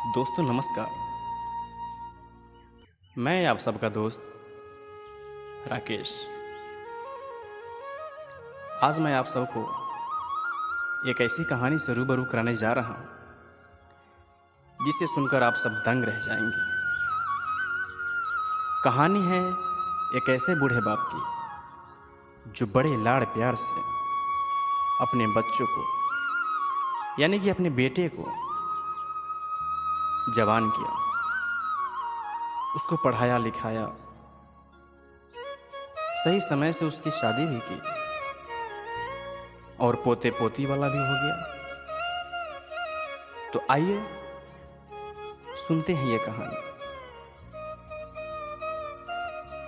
दोस्तों नमस्कार। मैं आप सबका दोस्त राकेश। आज मैं आप सबको एक ऐसी कहानी से रूबरू कराने जा रहा हूँ जिसे सुनकर आप सब दंग रह जाएंगे। कहानी है एक ऐसे बूढ़े बाप की जो बड़े लाड़ प्यार से अपने बच्चों को यानी कि अपने बेटे को जवान किया, उसको पढ़ाया लिखाया, सही समय से उसकी शादी भी की और पोते पोती वाला भी हो गया। तो आइए सुनते हैं ये कहानी।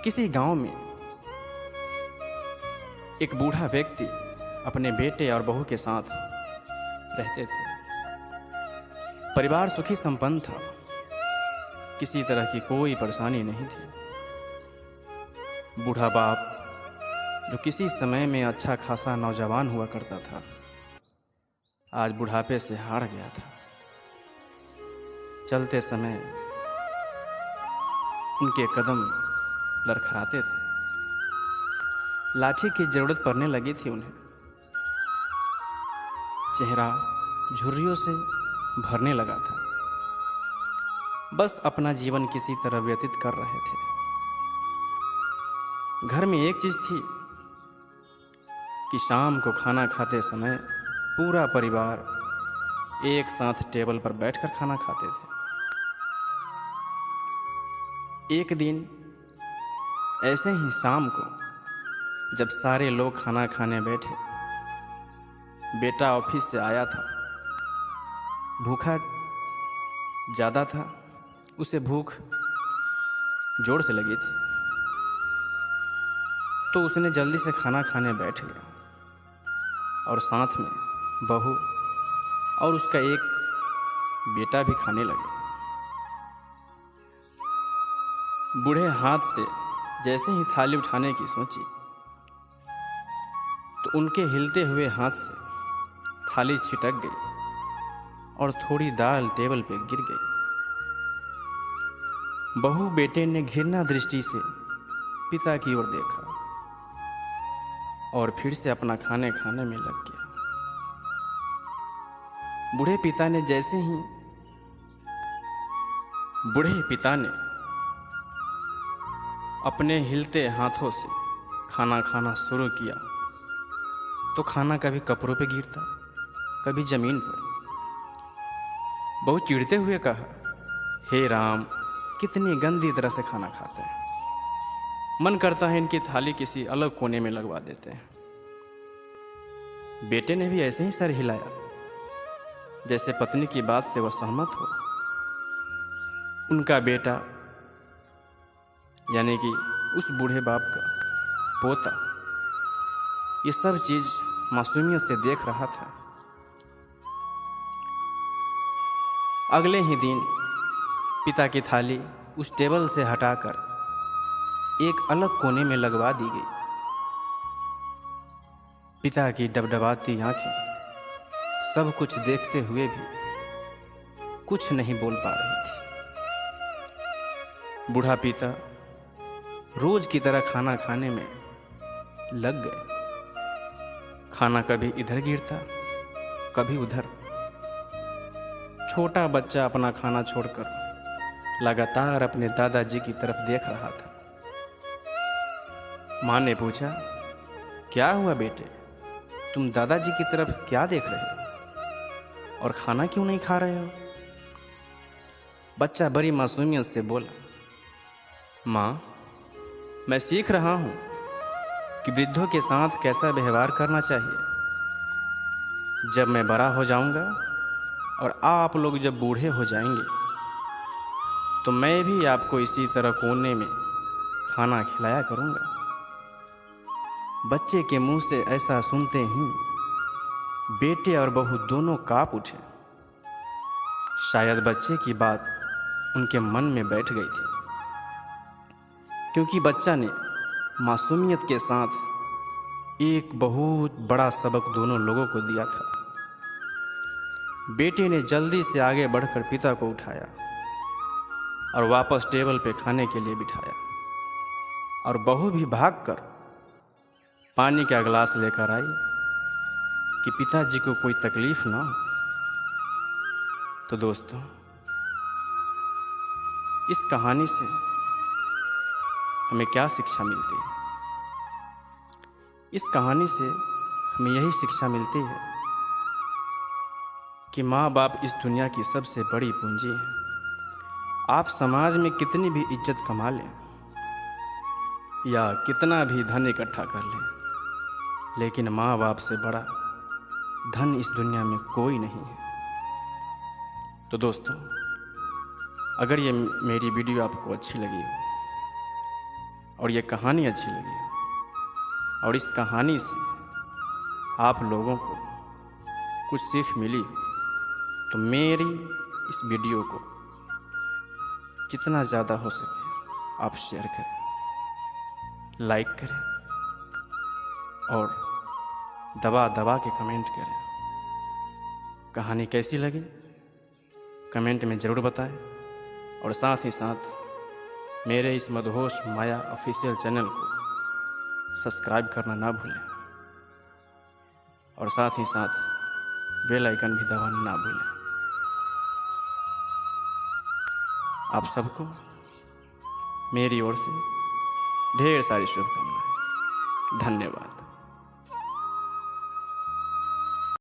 किसी गांव में एक बूढ़ा व्यक्ति अपने बेटे और बहू के साथ रहते थे। परिवार सुखी संपन्न था, किसी तरह की कोई परेशानी नहीं थी। बूढ़ा बाप जो किसी समय में अच्छा खासा नौजवान हुआ करता था, आज बुढ़ापे से हार गया था। चलते समय उनके कदम लड़खड़ाते थे, लाठी की जरूरत पड़ने लगी थी उन्हें। चेहरा झुर्रियों से भरने लगा था। बस अपना जीवन किसी तरह व्यतीत कर रहे थे। घर में एक चीज थी कि शाम को खाना खाते समय पूरा परिवार एक साथ टेबल पर बैठकर खाना खाते थे। एक दिन ऐसे ही शाम को जब सारे लोग खाना खाने बैठे, बेटा ऑफिस से आया था। भूखा ज़्यादा था, उसे भूख जोर से लगी थी, तो उसने जल्दी से खाना खाने बैठ गया और साथ में बहू और उसका एक बेटा भी खाने लगे। बूढ़े हाथ से जैसे ही थाली उठाने की सोची तो उनके हिलते हुए हाथ से थाली छिटक गई और थोड़ी दाल टेबल पे गिर गई। बहू बेटे ने घृणा दृष्टि से पिता की ओर देखा और फिर से अपना खाने में लग गया। बूढ़े पिता ने अपने हिलते हाथों से खाना खाना शुरू किया तो खाना कभी कपड़ों पे गिरता, कभी जमीन पर। बहुत चिढ़ते हुए कहा, हे राम, कितनी गंदी तरह से खाना खाते हैं। मन करता है इनकी थाली किसी अलग कोने में लगवा देते हैं। बेटे ने भी ऐसे ही सर हिलाया जैसे पत्नी की बात से वह सहमत हो। उनका बेटा यानी कि उस बूढ़े बाप का पोता ये सब चीज मासूमियत से देख रहा था। अगले ही दिन पिता की थाली उस टेबल से हटाकर एक अलग कोने में लगवा दी गई। पिता की डबडबाती आंखें सब कुछ देखते हुए भी कुछ नहीं बोल पा रही थी। बूढ़ा पिता रोज की तरह खाना खाने में लग गए। खाना कभी इधर गिरता, कभी उधर। छोटा बच्चा अपना खाना छोड़कर लगातार अपने दादाजी की तरफ देख रहा था। माँ ने पूछा, क्या हुआ बेटे, तुम दादाजी की तरफ क्या देख रहे हो और खाना क्यों नहीं खा रहे हो? बच्चा बड़ी मासूमियत से बोला, माँ, मैं सीख रहा हूँ कि वृद्धों के साथ कैसा व्यवहार करना चाहिए। जब मैं बड़ा हो जाऊंगा और आप लोग जब बूढ़े हो जाएंगे तो मैं भी आपको इसी तरह कोने में खाना खिलाया करूंगा। बच्चे के मुंह से ऐसा सुनते ही बेटे और बहू दोनों कांप उठे। शायद बच्चे की बात उनके मन में बैठ गई थी, क्योंकि बच्चा ने मासूमियत के साथ एक बहुत बड़ा सबक दोनों लोगों को दिया था। बेटी ने जल्दी से आगे बढ़कर पिता को उठाया और वापस टेबल पे खाने के लिए बिठाया। और बहू भी भागकर पानी का गिलास लेकर आई कि पिताजी को कोई तकलीफ ना हो। तो दोस्तों, इस कहानी से हमें क्या शिक्षा मिलती है? इस कहानी से हमें यही शिक्षा मिलती है कि माँ बाप इस दुनिया की सबसे बड़ी पूंजी है। आप समाज में कितनी भी इज्जत कमा लें या कितना भी धन इकट्ठा कर लें, लेकिन माँ बाप से बड़ा धन इस दुनिया में कोई नहीं है। तो दोस्तों, अगर ये मेरी वीडियो आपको अच्छी लगी हो और ये कहानी अच्छी लगी हो और इस कहानी से आप लोगों को कुछ सीख मिली हो, तो मेरी इस वीडियो को जितना ज़्यादा हो सके आप शेयर करें, लाइक करें और दबा दबा के कमेंट करें। कहानी कैसी लगी कमेंट में ज़रूर बताएं और साथ ही साथ मेरे इस मदहोश माया ऑफिशियल चैनल को सब्सक्राइब करना ना भूलें और साथ ही साथ बेल आइकन भी दबाना ना भूलें। आप सबको मेरी ओर से ढेर सारी शुभकामनाएं। धन्यवाद।